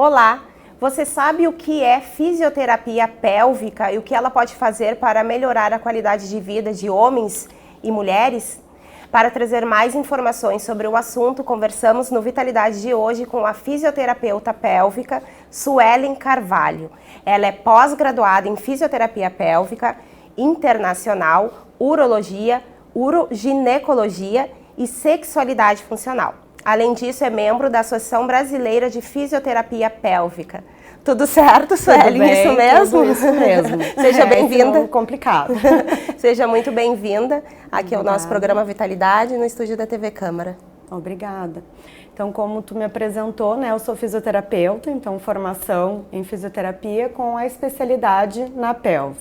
Olá! Você sabe o que é fisioterapia pélvica e o que ela pode fazer para melhorar a qualidade de vida de homens e mulheres? Para trazer mais informações sobre o assunto, conversamos no Vitalidade de hoje com a fisioterapeuta pélvica Suelen Carvalho. Ela é pós-graduada em fisioterapia pélvica internacional, urologia, uroginecologia e sexualidade funcional. Além disso, é membro da Associação Brasileira de Fisioterapia Pélvica. Tudo certo, Suelen? Isso mesmo? Tudo isso mesmo. Seja bem-vinda. É complicado. Seja muito bem-vinda aqui ao nosso programa Vitalidade, no estúdio da TV Câmara. Obrigada. Então, como tu me apresentou, né, eu sou fisioterapeuta, então formação em fisioterapia com a especialidade na pelve.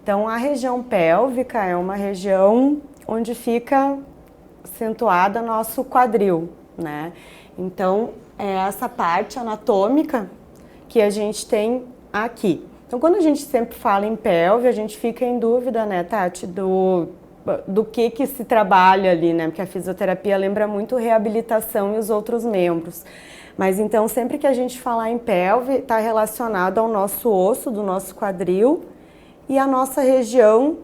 Então, a região pélvica é uma região onde fica acentuada nosso quadril, né? Então, é essa parte anatômica que a gente tem aqui. Então, quando a gente sempre fala em pelve, a gente fica em dúvida, né, Tati, do que se trabalha ali, né? Porque a fisioterapia lembra muito reabilitação e os outros membros. Mas, então, sempre que a gente falar em pelve, está relacionado ao nosso osso, do nosso quadril e a nossa região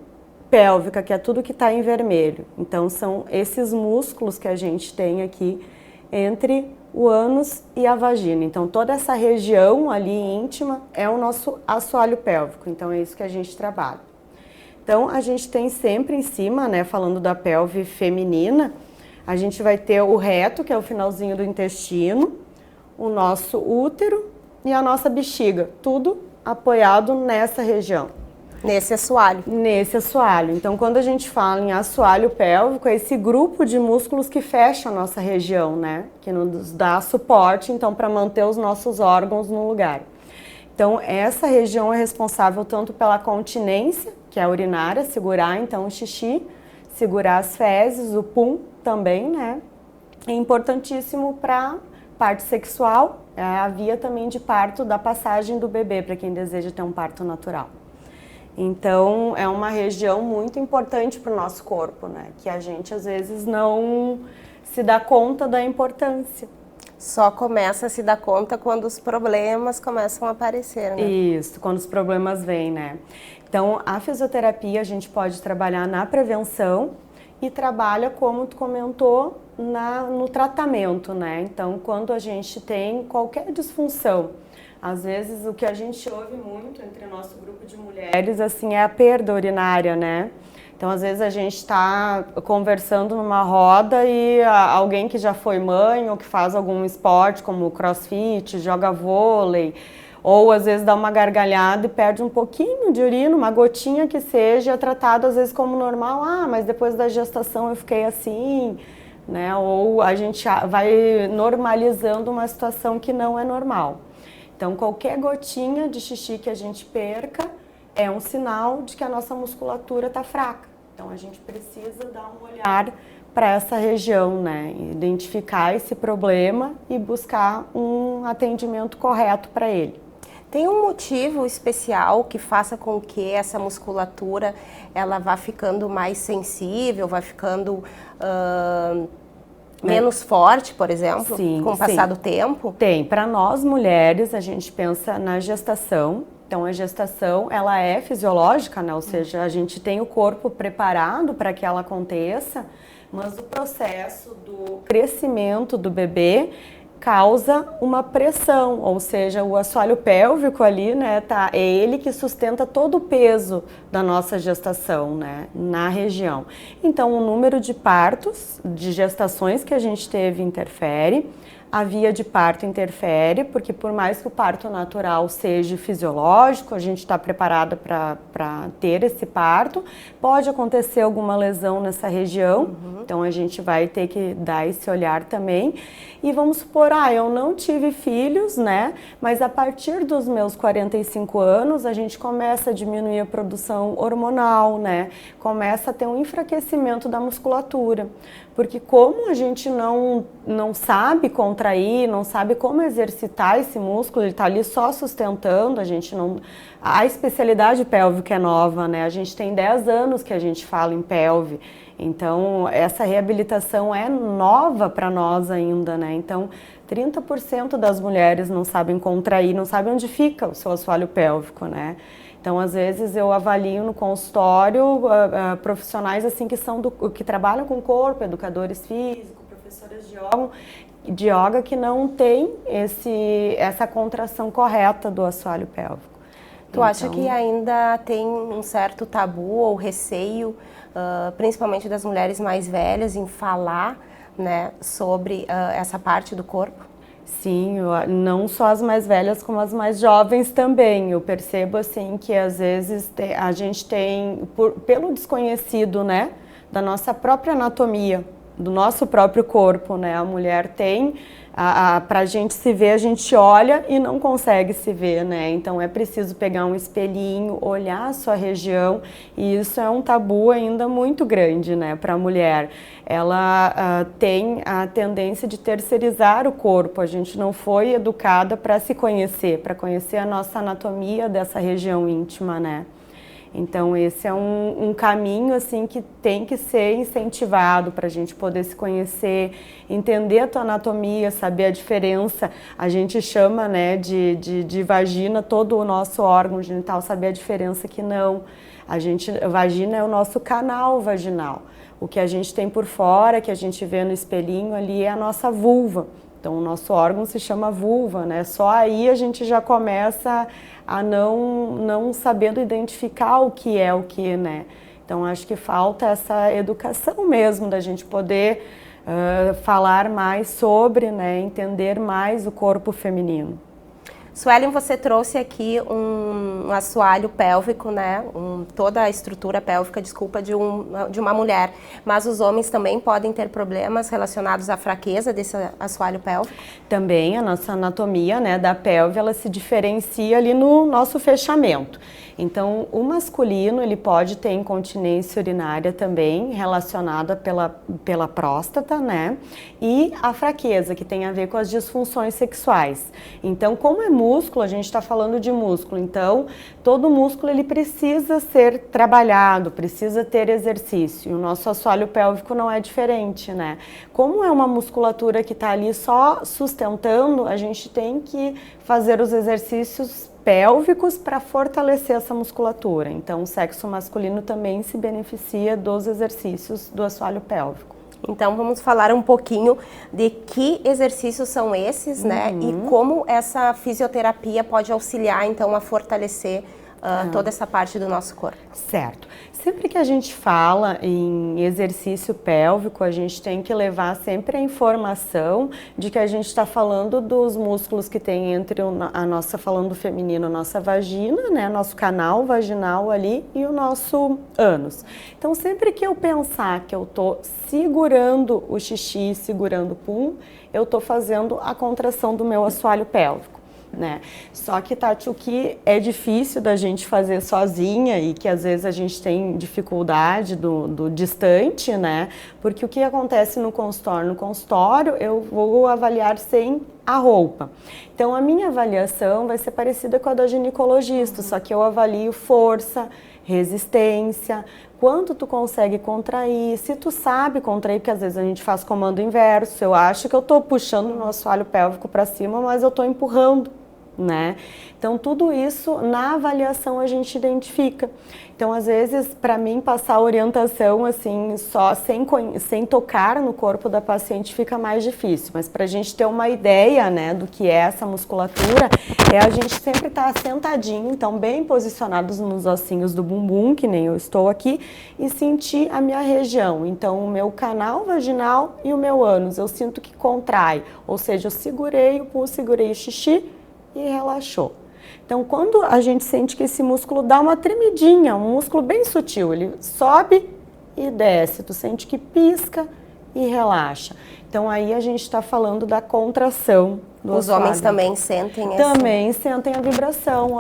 pélvica, que é tudo que está em vermelho. Então, são esses músculos que a gente tem aqui entre o ânus e a vagina. Então, toda essa região ali íntima é o nosso assoalho pélvico. Então, é isso que a gente trabalha. Então, a gente tem sempre em cima, né, falando da pelve feminina, a gente vai ter o reto, que é o finalzinho do intestino, o nosso útero e a nossa bexiga, tudo apoiado nessa região. Nesse assoalho. Nesse assoalho. Então, quando a gente fala em assoalho pélvico, é esse grupo de músculos que fecha a nossa região, né? Que nos dá suporte, então, para manter os nossos órgãos no lugar. Então, essa região é responsável tanto pela continência, que é a urinária, segurar, então, o xixi, segurar as fezes, o pum também, né? É importantíssimo para parte sexual, é a via também de parto da passagem do bebê, para quem deseja ter um parto natural. Então, é uma região muito importante para o nosso corpo, né? Que a gente, às vezes, não se dá conta da importância. Só começa a se dar conta quando os problemas começam a aparecer, né? Isso, quando os problemas vêm, né? Então, a fisioterapia, a gente pode trabalhar na prevenção e trabalha, como tu comentou, no tratamento, né? Então, quando a gente tem qualquer disfunção, às vezes o que a gente ouve muito entre o nosso grupo de mulheres, assim, é a perda urinária, né? Então, às vezes a gente está conversando numa roda e alguém que já foi mãe ou que faz algum esporte como crossfit, joga vôlei, ou às vezes dá uma gargalhada e perde um pouquinho de urina, uma gotinha que seja, tratado às vezes como normal. Ah, mas depois da gestação eu fiquei assim, né? Ou a gente vai normalizando uma situação que não é normal. Então, qualquer gotinha de xixi que a gente perca é um sinal de que a nossa musculatura está fraca. Então, a gente precisa dar um olhar para essa região, né? Identificar esse problema e buscar um atendimento correto para ele. Tem um motivo especial que faça com que essa musculatura ela vá ficando mais sensível, vai ficando menos forte, por exemplo, com o passar do tempo? Tem. Para nós mulheres, a gente pensa na gestação. Então, a gestação, ela é fisiológica, né? Ou seja, a gente tem o corpo preparado para que ela aconteça, mas o processo do crescimento do bebê causa uma pressão, ou seja, o assoalho pélvico ali, né, é ele que sustenta todo o peso da nossa gestação, né, na região. Então, o número de partos, de gestações que a gente teve interfere, a via de parto interfere, porque por mais que o parto natural seja fisiológico, a gente está preparada para ter esse parto, pode acontecer alguma lesão nessa região, então a gente vai ter que dar esse olhar também. E vamos supor, eu não tive filhos, né? Mas a partir dos meus 45 anos, a gente começa a diminuir a produção hormonal, né? Começa a ter um enfraquecimento da musculatura. Porque como a gente não sabe contrair contrair, não sabe como exercitar esse músculo, ele está ali só sustentando, a gente não... A especialidade pélvica é nova, né? A gente tem 10 anos que a gente fala em pelve, então essa reabilitação é nova para nós ainda, né? Então 30% das mulheres não sabem contrair, não sabem onde fica o seu assoalho pélvico, né? Então, às vezes, eu avalio no consultório profissionais assim que trabalham com o corpo, educadores físicos, professoras de yoga que não tem essa contração correta do assoalho pélvico. Tu acha que ainda tem um certo tabu ou receio, principalmente das mulheres mais velhas, em falar, né, sobre essa parte do corpo? Sim, não só as mais velhas, como as mais jovens também. Eu percebo assim que às vezes a gente tem, pelo desconhecido, né, da nossa própria anatomia, do nosso próprio corpo, né, a mulher tem, para a gente se ver, a gente olha e não consegue se ver, né, então é preciso pegar um espelhinho, olhar a sua região, e isso é um tabu ainda muito grande, né, para a mulher. Ela tem a tendência de terceirizar o corpo, a gente não foi educada para se conhecer, para conhecer a nossa anatomia dessa região íntima, né. Então esse é um caminho assim que tem que ser incentivado para a gente poder se conhecer, entender a tua anatomia, saber a diferença. A gente chama, né, de vagina todo o nosso órgão genital, saber a diferença que não. A vagina é o nosso canal vaginal. O que a gente tem por fora, que a gente vê no espelhinho ali, é a nossa vulva. Então o nosso órgão se chama vulva, né? Só aí a gente já começa a não sabendo identificar o que, né? Então acho que falta essa educação mesmo, da gente poder falar mais sobre, né, entender mais o corpo feminino. Suelen, você trouxe aqui um assoalho pélvico, né? Toda a estrutura pélvica, desculpa, de uma mulher. Mas os homens também podem ter problemas relacionados à fraqueza desse assoalho pélvico? Também a nossa anatomia, né, da pelve, ela se diferencia ali no nosso fechamento. Então, o masculino, ele pode ter incontinência urinária também, relacionada pela próstata, né? E a fraqueza, que tem a ver com as disfunções sexuais. Então, como é músculo, a gente está falando de músculo, então, todo músculo, ele precisa ser trabalhado, precisa ter exercício. E o nosso assoalho pélvico não é diferente, né? Como é uma musculatura que está ali só sustentando, a gente tem que fazer os exercícios pélvicos para fortalecer essa musculatura. Então, o sexo masculino também se beneficia dos exercícios do assoalho pélvico. Então, vamos falar um pouquinho de que exercícios são esses, né? E como essa fisioterapia pode auxiliar, então, a fortalecer toda essa parte do nosso corpo. Certo. Sempre que a gente fala em exercício pélvico, a gente tem que levar sempre a informação de que a gente está falando dos músculos que tem entre falando do feminino, a nossa vagina, né, nosso canal vaginal ali e o nosso ânus. Então, sempre que eu pensar que eu estou segurando o xixi, segurando o pum, eu estou fazendo a contração do meu assoalho pélvico. Né? Só que, Tati, o que é difícil da gente fazer sozinha e que às vezes a gente tem dificuldade do distante, né? Porque o que acontece no consultório? No consultório eu vou avaliar sem a roupa. Então a minha avaliação vai ser parecida com a da ginecologista, só que eu avalio força, resistência, quanto tu consegue contrair, se tu sabe contrair, porque às vezes a gente faz comando inverso, eu acho que eu estou puxando o meu assoalho pélvico para cima, mas eu estou empurrando, né? Então tudo isso na avaliação a gente identifica. Então às vezes para mim passar a orientação assim só sem tocar no corpo da paciente fica mais difícil, mas para a gente ter uma ideia, né, do que é essa musculatura, a gente sempre estar sentadinho, então bem posicionados nos ossinhos do bumbum, que nem eu estou aqui, e sentir a minha região, então o meu canal vaginal e o meu ânus, eu sinto que contrai, ou seja, eu segurei o pulso, segurei o xixi e relaxou. Então, quando a gente sente que esse músculo dá uma tremidinha, um músculo bem sutil, ele sobe e desce, tu sente que pisca e relaxa. Então, aí a gente está falando da contração do assoalho. Os homens também sentem Também sentem a vibração,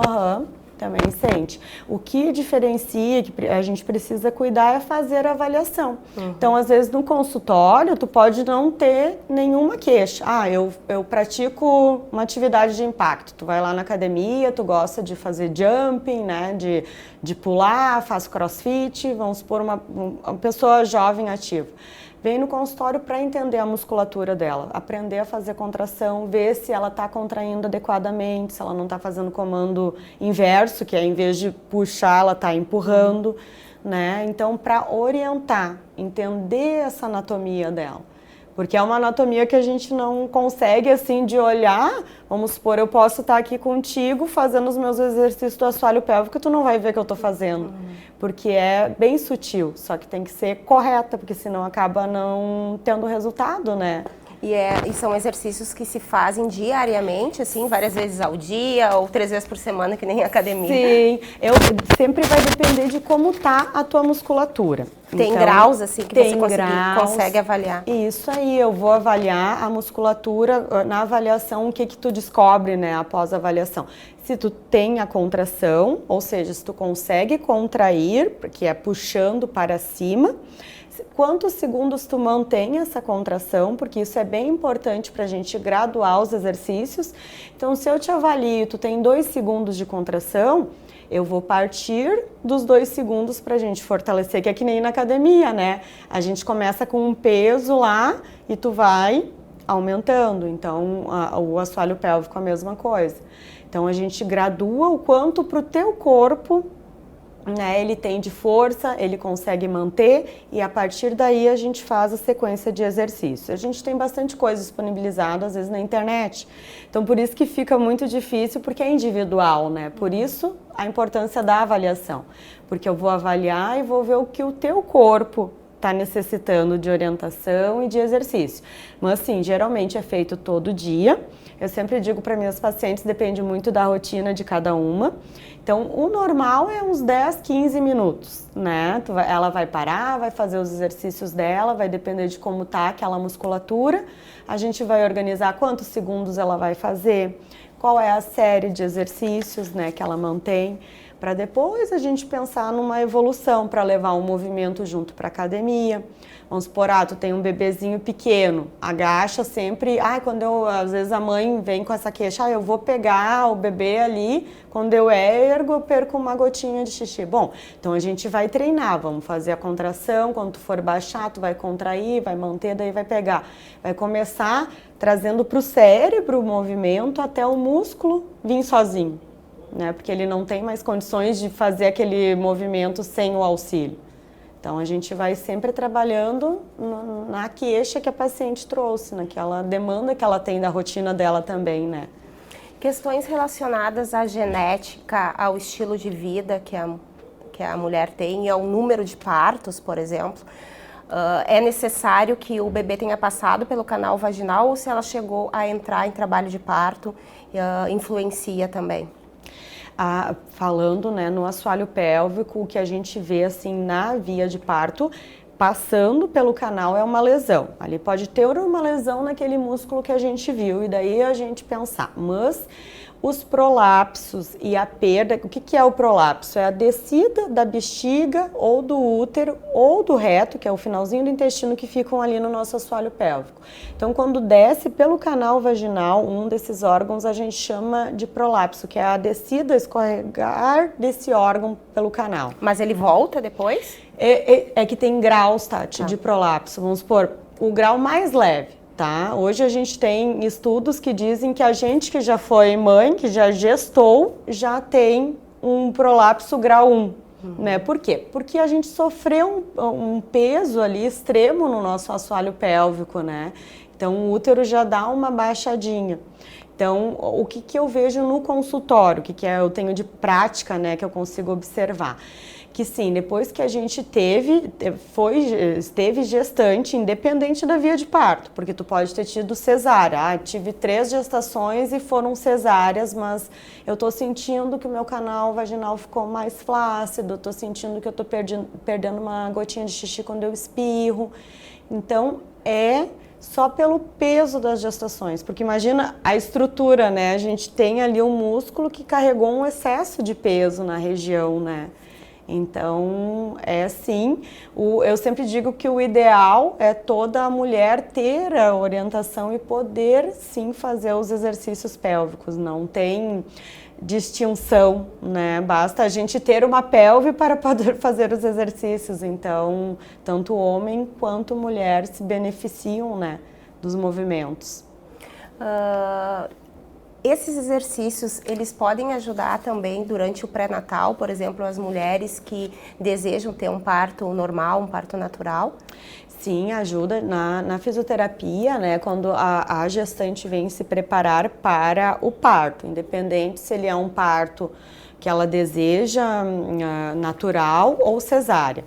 também sente. O que diferencia, que a gente precisa cuidar é fazer a avaliação. Então, às vezes, no consultório, tu pode não ter nenhuma queixa. Eu pratico uma atividade de impacto. Tu vai lá na academia, tu gosta de fazer jumping, né, de pular, faz crossfit, vamos supor uma pessoa jovem ativa. Vem no consultório para entender a musculatura dela, aprender a fazer contração, ver se ela está contraindo adequadamente, se ela não está fazendo comando inverso, que é em vez de puxar, ela está empurrando, né? Então, para orientar, entender essa anatomia dela. Porque é uma anatomia que a gente não consegue, assim, de olhar. Vamos supor, eu posso estar aqui contigo fazendo os meus exercícios do assoalho pélvico e tu não vai ver que eu estou fazendo. Porque é bem sutil, só que tem que ser correta, porque senão acaba não tendo resultado, né? E são exercícios que se fazem diariamente, assim, várias vezes ao dia ou 3 vezes por semana, que nem a academia. Sim, sempre vai depender de como tá a tua musculatura. Tem então, graus, assim, que você graus, consegue avaliar. Isso aí, eu vou avaliar a musculatura. Na avaliação, o que tu descobre, né, após a avaliação? Se tu tem a contração, ou seja, se tu consegue contrair, que é puxando para cima, quantos segundos tu mantém essa contração, porque isso é bem importante para a gente graduar os exercícios. Então, se eu te avalio, tu tem 2 segundos de contração, eu vou partir dos 2 segundos para a gente fortalecer, que é que nem na academia, né? A gente começa com um peso lá e tu vai aumentando. Então, o assoalho pélvico é a mesma coisa. Então, a gente gradua o quanto para o teu corpo, né, ele tem de força, ele consegue manter, e a partir daí a gente faz a sequência de exercícios. A gente tem bastante coisa disponibilizada, às vezes, na internet. Então, por isso que fica muito difícil, porque é individual, né? Por isso, a importância da avaliação. Porque eu vou avaliar e vou ver o que o teu corpo está necessitando de orientação e de exercício. Mas, sim, geralmente é feito todo dia. Eu sempre digo para minhas pacientes, depende muito da rotina de cada uma. Então, o normal é uns 10, 15 minutos, né? Ela vai parar, vai fazer os exercícios dela, vai depender de como tá aquela musculatura. A gente vai organizar quantos segundos ela vai fazer, qual é a série de exercícios, né, que ela mantém, para depois a gente pensar numa evolução para levar um movimento junto para a academia. Vamos supor, tu tem um bebezinho pequeno, agacha sempre, às vezes a mãe vem com essa queixa, eu vou pegar o bebê ali, quando eu ergo, eu perco uma gotinha de xixi. Bom, então a gente vai treinar, vamos fazer a contração, quando tu for baixar, tu vai contrair, vai manter, daí vai pegar. Vai começar trazendo para o cérebro o movimento até o músculo vir sozinho, né? Porque ele não tem mais condições de fazer aquele movimento sem o auxílio. Então, a gente vai sempre trabalhando na queixa que a paciente trouxe, naquela demanda que ela tem da rotina dela também, né? Questões relacionadas à genética, ao estilo de vida que a mulher tem e ao número de partos, por exemplo. É necessário que o bebê tenha passado pelo canal vaginal ou se ela chegou a entrar em trabalho de parto, influencia também? Falando, né, no assoalho pélvico, o que a gente vê assim na via de parto, passando pelo canal é uma lesão. Ali pode ter uma lesão naquele músculo que a gente viu e daí a gente pensar, mas os prolapsos e a perda, o que é o prolapso? É a descida da bexiga ou do útero ou do reto, que é o finalzinho do intestino que ficam ali no nosso assoalho pélvico. Então, quando desce pelo canal vaginal, um desses órgãos a gente chama de prolapso, que é a descida, escorregar desse órgão pelo canal. Mas ele volta depois? É que tem graus, Tati, de prolapso. Vamos supor, o grau mais leve. Tá? Hoje a gente tem estudos que dizem que a gente que já foi mãe, que já gestou, já tem um prolapso grau 1. Né? Por quê? Porque a gente sofreu um peso ali extremo no nosso assoalho pélvico, né? Então o útero já dá uma baixadinha. Então, o que eu vejo no consultório, o que eu tenho de prática, né, que eu consigo observar? Que sim, depois que a gente esteve gestante, independente da via de parto, porque tu pode ter tido cesárea. Tive 3 gestações e foram cesáreas, mas eu tô sentindo que o meu canal vaginal ficou mais flácido, tô sentindo que eu tô perdendo uma gotinha de xixi quando eu espirro. Então, só pelo peso das gestações, porque imagina a estrutura, né? A gente tem ali um músculo que carregou um excesso de peso na região, né? Então, sim, eu sempre digo que o ideal é toda mulher ter a orientação e poder, sim, fazer os exercícios pélvicos. Não tem distinção, né? Basta a gente ter uma pelve para poder fazer os exercícios. Então, tanto homem quanto mulher se beneficiam, né, dos movimentos. Esses exercícios, eles podem ajudar também durante o pré-natal, por exemplo, as mulheres que desejam ter um parto normal, um parto natural? Sim, ajuda na fisioterapia, né, quando a gestante vem se preparar para o parto, independente se ele é um parto que ela deseja natural ou cesárea.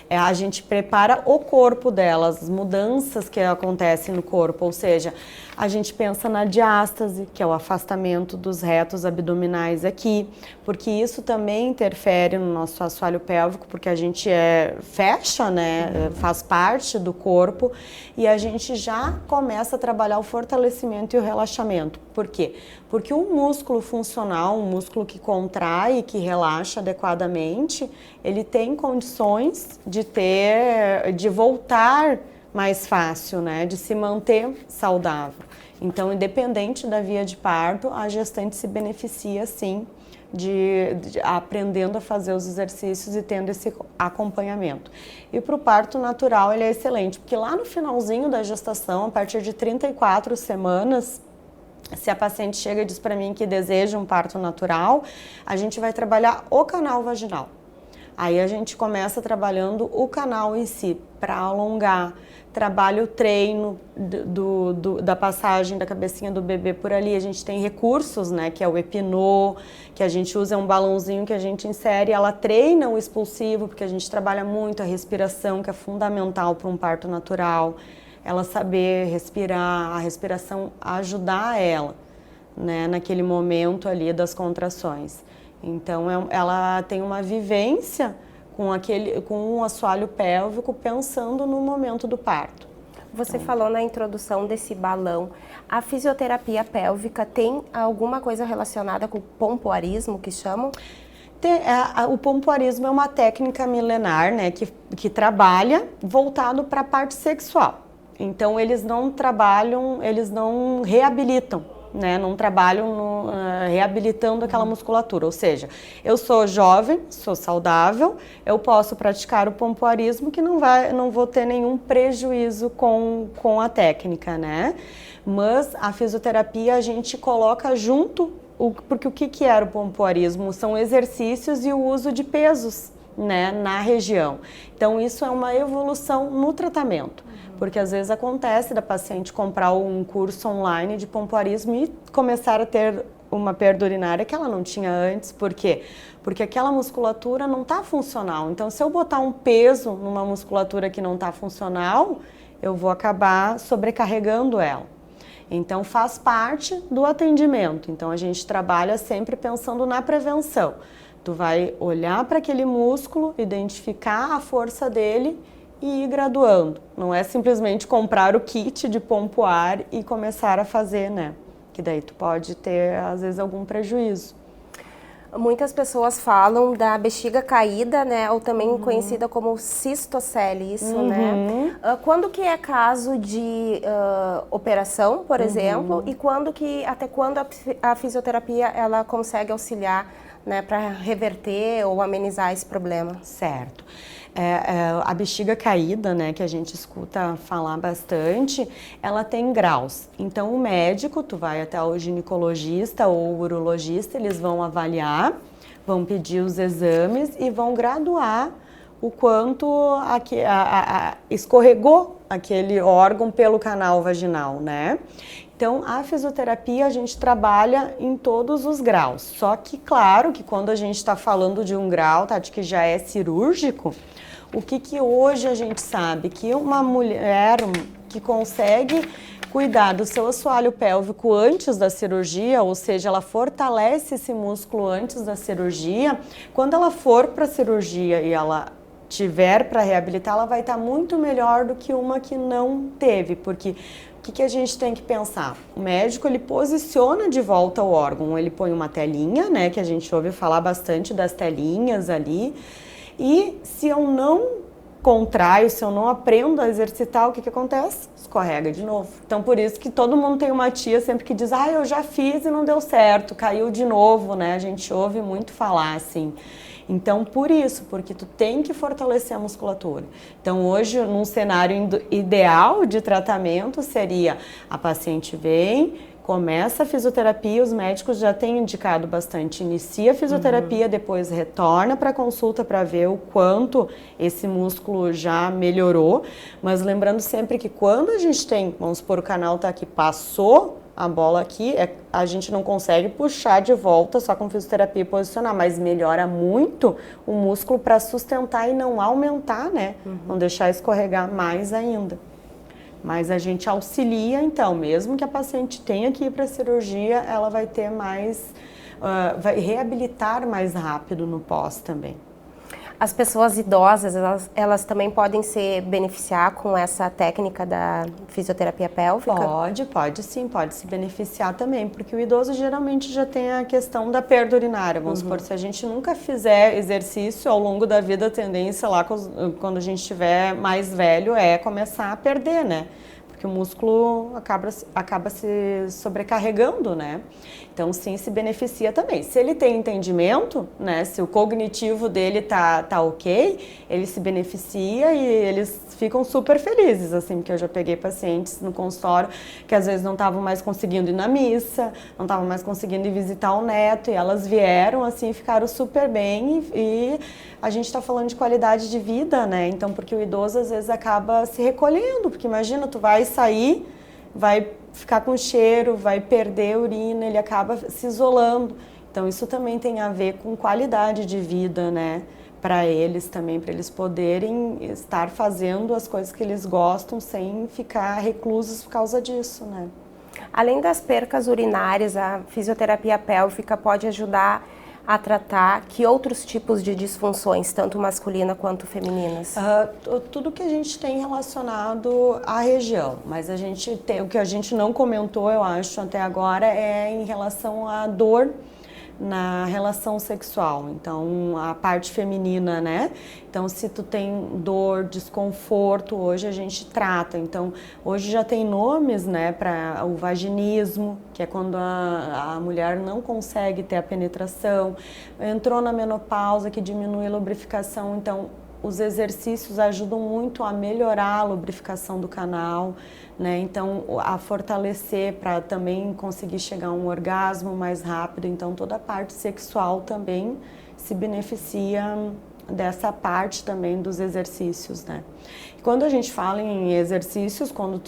A gente prepara o corpo dela, as mudanças que acontecem no corpo, ou seja, a gente pensa na diástase, que é o afastamento dos retos abdominais aqui, porque isso também interfere no nosso assoalho pélvico, porque a gente fecha, né, faz parte do corpo, e a gente já começa a trabalhar o fortalecimento e o relaxamento. Por quê? Porque um músculo funcional, um músculo que contrai e que relaxa adequadamente, ele tem condições de voltar mais fácil, né, de se manter saudável. Então, independente da via de parto, a gestante se beneficia, sim, de aprendendo a fazer os exercícios e tendo esse acompanhamento. E para o parto natural ele é excelente, porque lá no finalzinho da gestação, a partir de 34 semanas, se a paciente chega e diz para mim que deseja um parto natural, a gente vai trabalhar o canal vaginal. Aí a gente começa trabalhando o canal em si, para alongar, trabalha o treino da passagem da cabecinha do bebê por ali. A gente tem recursos, né, que é o Epinô, que a gente usa um balãozinho que a gente insere, ela treina o expulsivo, porque a gente trabalha muito a respiração, que é fundamental para um parto natural. Ela saber respirar, a respiração ajudar ela, né, naquele momento ali das contrações. Então, ela tem uma vivência com um assoalho pélvico pensando no momento do parto. Você falou na introdução desse balão. A fisioterapia pélvica tem alguma coisa relacionada com o pompoarismo, que chamam? O pompoarismo é uma técnica milenar, né, que trabalha voltado para a parte sexual. Então, eles não trabalham, eles não reabilitam, né, não trabalham reabilitando aquela musculatura, ou seja, eu sou jovem, sou saudável, eu posso praticar o pompoarismo que não vou ter nenhum prejuízo com a técnica, né? Mas a fisioterapia a gente coloca junto, porque o que era o pompoarismo? São exercícios e o uso de pesos, né, na região. Então isso é uma evolução no tratamento. Porque às vezes acontece da paciente comprar um curso online de pompoarismo e começar a ter uma perda urinária que ela não tinha antes. Por quê? Porque aquela musculatura não está funcional. Então, se eu botar um peso numa musculatura que não está funcional, eu vou acabar sobrecarregando ela. Então, faz parte do atendimento. Então, a gente trabalha sempre pensando na prevenção. Tu vai olhar para aquele músculo, identificar a força dele e ir graduando. Não é simplesmente comprar o kit de pompoar e começar a fazer, né? Que daí tu pode ter, às vezes, algum prejuízo. Muitas pessoas falam da bexiga caída, né? Ou também conhecida como cistocele, isso, né? Quando que é caso de operação, por exemplo, e até quando a fisioterapia ela consegue auxiliar, né, para reverter ou amenizar esse problema? Certo. A bexiga caída, né, que a gente escuta falar bastante, ela tem graus. Então, o médico, tu vai até o ginecologista ou o urologista, eles vão avaliar, vão pedir os exames e vão graduar o quanto escorregou aquele órgão pelo canal vaginal, né? Então, a fisioterapia a gente trabalha em todos os graus. Só que, claro, que quando a gente está falando de um grau, tá, de que já é cirúrgico, o que hoje a gente sabe? Que uma mulher que consegue cuidar do seu assoalho pélvico antes da cirurgia, ou seja, ela fortalece esse músculo antes da cirurgia, quando ela for para a cirurgia e ela tiver para reabilitar, ela vai estar muito melhor do que uma que não teve, porque o que a gente tem que pensar? O médico, ele posiciona de volta o órgão, ele põe uma telinha, né, que a gente ouve falar bastante das telinhas ali, e se eu não contraio, se eu não aprendo a exercitar, o que acontece? Escorrega de novo. Então, por isso que todo mundo tem uma tia sempre que diz, eu já fiz e não deu certo, caiu de novo, né? A gente ouve muito falar assim. Então, por isso, porque tu tem que fortalecer a musculatura. Então, hoje, num cenário ideal de tratamento, seria a paciente vem, começa a fisioterapia, os médicos já têm indicado bastante, inicia a fisioterapia, depois retorna para a consulta para ver o quanto esse músculo já melhorou, mas lembrando sempre que quando a gente tem, vamos supor, o canal tá aqui, passou a bola aqui, a gente não consegue puxar de volta só com fisioterapia e posicionar, mas melhora muito o músculo para sustentar e não aumentar, né? Não deixar escorregar mais ainda. Mas a gente auxilia, então, mesmo que a paciente tenha que ir para a cirurgia, ela vai ter mais, vai reabilitar mais rápido no pós também. As pessoas idosas, elas também podem se beneficiar com essa técnica da fisioterapia pélvica? Pode sim, pode se beneficiar também, porque o idoso geralmente já tem a questão da perda urinária. Vamos supor, se a gente nunca fizer exercício ao longo da vida, a tendência lá, quando a gente estiver mais velho, é começar a perder, né? Porque o músculo acaba se sobrecarregando, né? Então, sim, se beneficia também. Se ele tem entendimento, né? Se o cognitivo dele tá ok, ele se beneficia e eles ficam super felizes, assim, porque eu já peguei pacientes no consultório que às vezes não estavam mais conseguindo ir na missa, não estavam mais conseguindo ir visitar o neto, e elas vieram, assim, ficaram super bem e a gente está falando de qualidade de vida, né? Então, porque o idoso às vezes acaba se recolhendo, porque imagina, tu vai sair, vai ficar com cheiro, vai perder urina, ele acaba se isolando. Então, isso também tem a ver com qualidade de vida, né? Para eles também, para eles poderem estar fazendo as coisas que eles gostam sem ficar reclusos por causa disso, né? Além das percas urinárias, a fisioterapia pélvica pode ajudar a tratar que outros tipos de disfunções, tanto masculina quanto femininas? Tudo que a gente tem relacionado à região, mas a gente tem, o que a gente não comentou, eu acho, até agora, é em relação à dor na relação sexual, então a parte feminina, né? Então, se tu tem dor, desconforto, hoje a gente trata. Então, hoje já tem nomes, né, para o vaginismo, que é quando a mulher não consegue ter a penetração, entrou na menopausa, que diminui a lubrificação, então os exercícios ajudam muito a melhorar a lubrificação do canal, né? Então, a fortalecer para também conseguir chegar a um orgasmo mais rápido. Então, toda a parte sexual também se beneficia dessa parte também dos exercícios, né? Quando a gente fala em exercícios, quando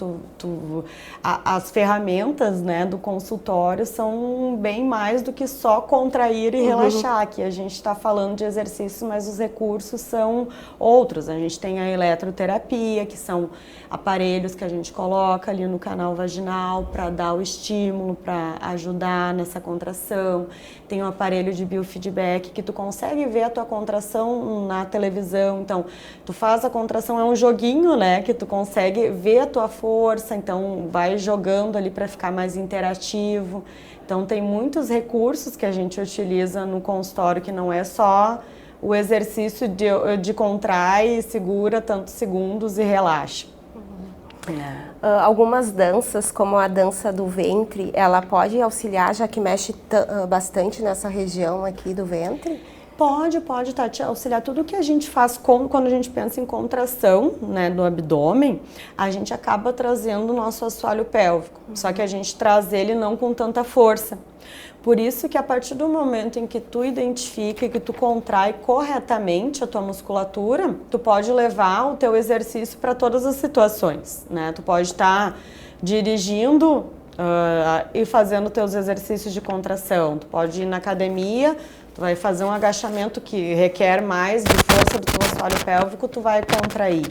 as ferramentas, né, do consultório são bem mais do que só contrair e relaxar, que a gente está falando de exercícios, mas os recursos são outros. A gente tem a eletroterapia, que são aparelhos que a gente coloca ali no canal vaginal para dar o estímulo, para ajudar nessa contração. Tem um aparelho de biofeedback que tu consegue ver a tua contração na televisão, então tu faz a contração, é um joguinho, né, que tu consegue ver a tua força, então vai jogando ali para ficar mais interativo. Então tem muitos recursos que a gente utiliza no consultório, que não é só o exercício de contrai, segura tantos segundos e relaxa. Algumas danças, como a dança do ventre, ela pode auxiliar, já que mexe bastante nessa região aqui do ventre? Pode, Tati, auxiliar. Tudo que a gente faz quando a gente pensa em contração, né, do abdômen, a gente acaba trazendo o nosso assoalho pélvico, só que a gente traz ele não com tanta força. Por isso que a partir do momento em que tu identifica e que tu contrai corretamente a tua musculatura, tu pode levar o teu exercício para todas as situações, né? Tu pode estar dirigindo e fazendo teus exercícios de contração, tu pode ir na academia, tu vai fazer um agachamento que requer mais de força do teu assoalho pélvico, tu vai contrair.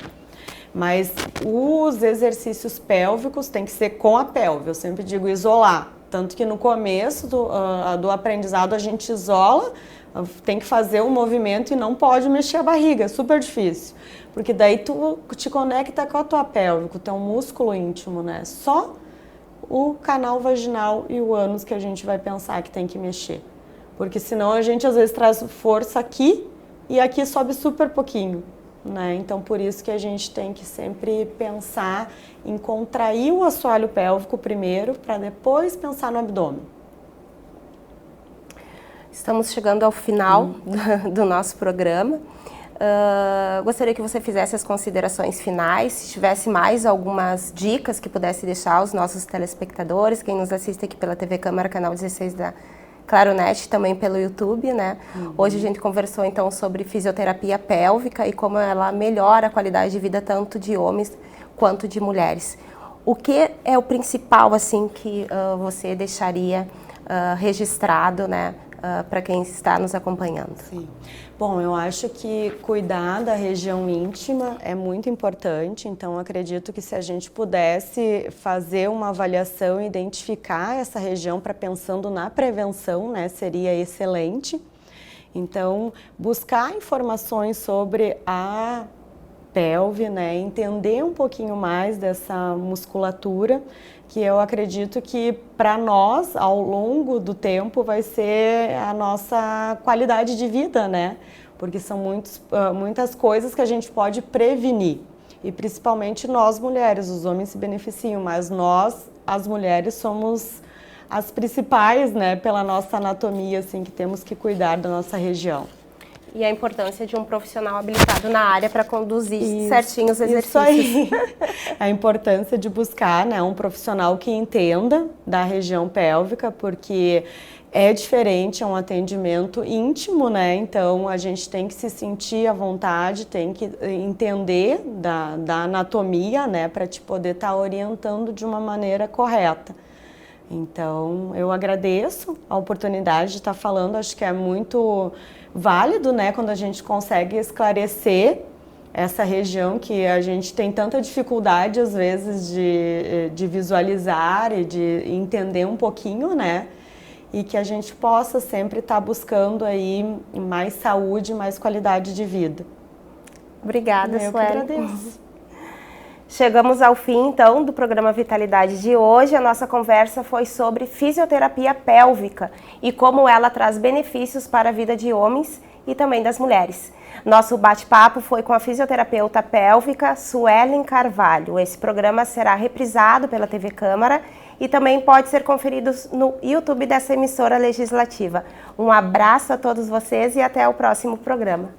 Mas os exercícios pélvicos tem que ser com a pelve, eu sempre digo isolar. Tanto que no começo do aprendizado a gente isola tem que fazer um movimento e não pode mexer a barriga, é super difícil. Porque daí tu te conecta com a tua pelve, com o teu músculo íntimo, né? Só o canal vaginal e o ânus que a gente vai pensar que tem que mexer. Porque senão a gente às vezes traz força aqui e aqui sobe super pouquinho, né? Então por isso que a gente tem que sempre pensar em contrair o assoalho pélvico primeiro, para depois pensar no abdômen. Estamos chegando ao final do nosso programa. Gostaria que você fizesse as considerações finais, se tivesse mais algumas dicas que pudesse deixar aos nossos telespectadores, quem nos assiste aqui pela TV Câmara, canal 16 da Claronet, também pelo YouTube, né? Hoje a gente conversou então sobre fisioterapia pélvica e como ela melhora a qualidade de vida tanto de homens quanto de mulheres. O que é o principal, assim, que você deixaria registrado, né, para quem está nos acompanhando? Sim. Bom, eu acho que cuidar da região íntima é muito importante, então acredito que se a gente pudesse fazer uma avaliação e identificar essa região para pensando na prevenção, né, seria excelente. Então, buscar informações sobre a pelve, né, entender um pouquinho mais dessa musculatura, que eu acredito que para nós, ao longo do tempo, vai ser a nossa qualidade de vida, né? Porque são muitas coisas que a gente pode prevenir. E principalmente nós mulheres, os homens se beneficiam, mas nós, as mulheres, somos as principais, né? Pela nossa anatomia, assim, que temos que cuidar da nossa região. E a importância de um profissional habilitado na área para conduzir certinho os exercícios. Isso aí. A importância de buscar, né, um profissional que entenda da região pélvica, porque é diferente, é um atendimento íntimo, né? Então a gente tem que se sentir à vontade, tem que entender da anatomia, né, para te poder estar orientando de uma maneira correta. Então eu agradeço a oportunidade de estar falando, acho que é muito válido, né, quando a gente consegue esclarecer essa região que a gente tem tanta dificuldade às vezes de visualizar e de entender um pouquinho, né, e que a gente possa sempre estar buscando aí mais saúde, mais qualidade de vida. Obrigada, Sueli. Eu que agradeço. Chegamos ao fim, então, do programa Vitalidade de hoje. A nossa conversa foi sobre fisioterapia pélvica e como ela traz benefícios para a vida de homens e também das mulheres. Nosso bate-papo foi com a fisioterapeuta pélvica Suelen Carvalho. Esse programa será reprisado pela TV Câmara e também pode ser conferido no YouTube dessa emissora legislativa. Um abraço a todos vocês e até o próximo programa.